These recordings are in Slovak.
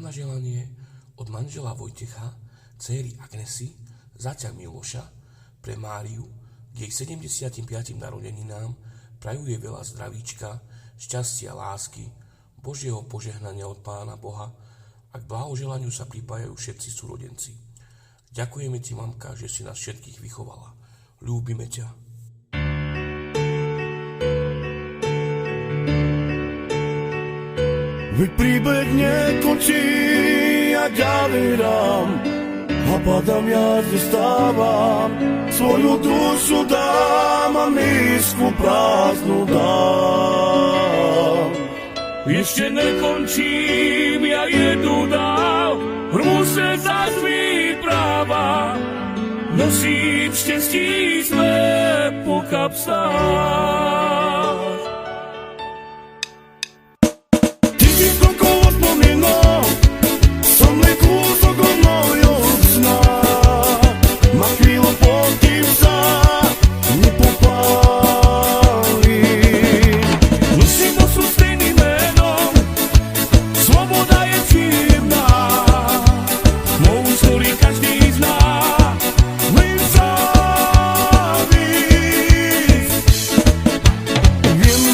Mám na želanie od manžela Vojtecha, dcéry Agnesy, zaťa Miloša, pre Máriu k jej 75. narodeninám prajuje veľa zdravíčka, šťastia, lásky, Božieho požehnania od Pána Boha a k blahoželaniu sa pripájajú všetci súrodenci. Ďakujeme ti, mamka, že si nás všetkých vychovala. Ľúbime ťa. Veď príbeh nekončí, ja ďalej dám a padám, ja zostávam, svoju dušu dám a misku prázdnu dám. Ešte nekončím, ja jedu dál, hrnú se za práva, nosím štěstí své po kapsách. Viem,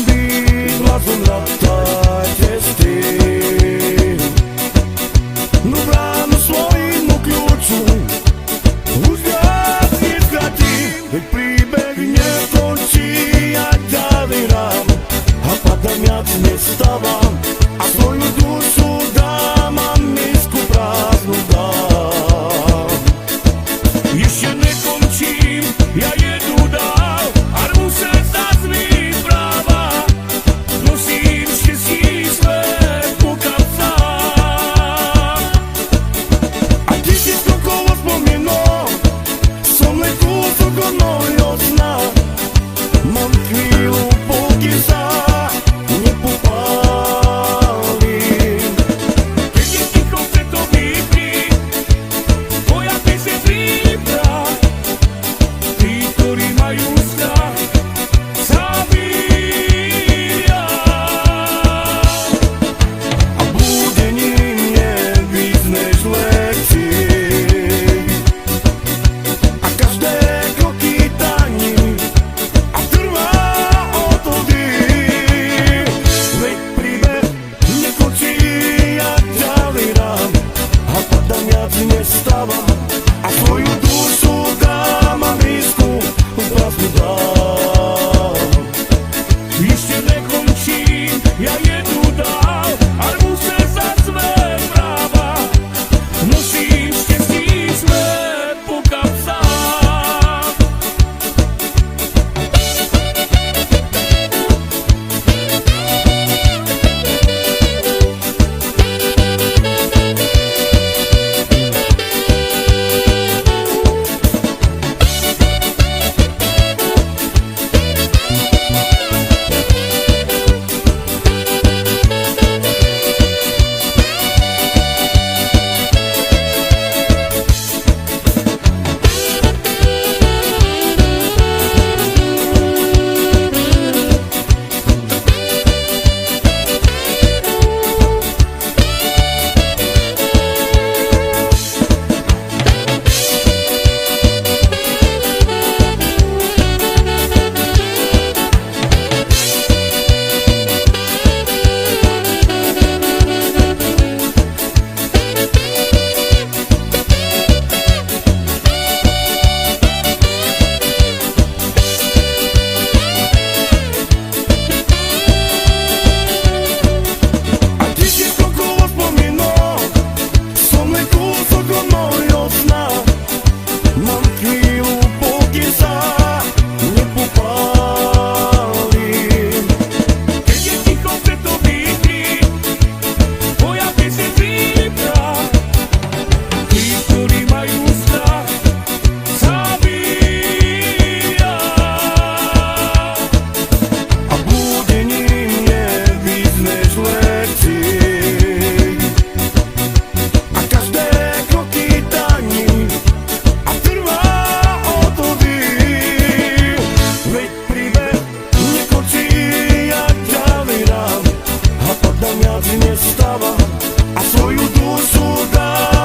a svoju dušu dám.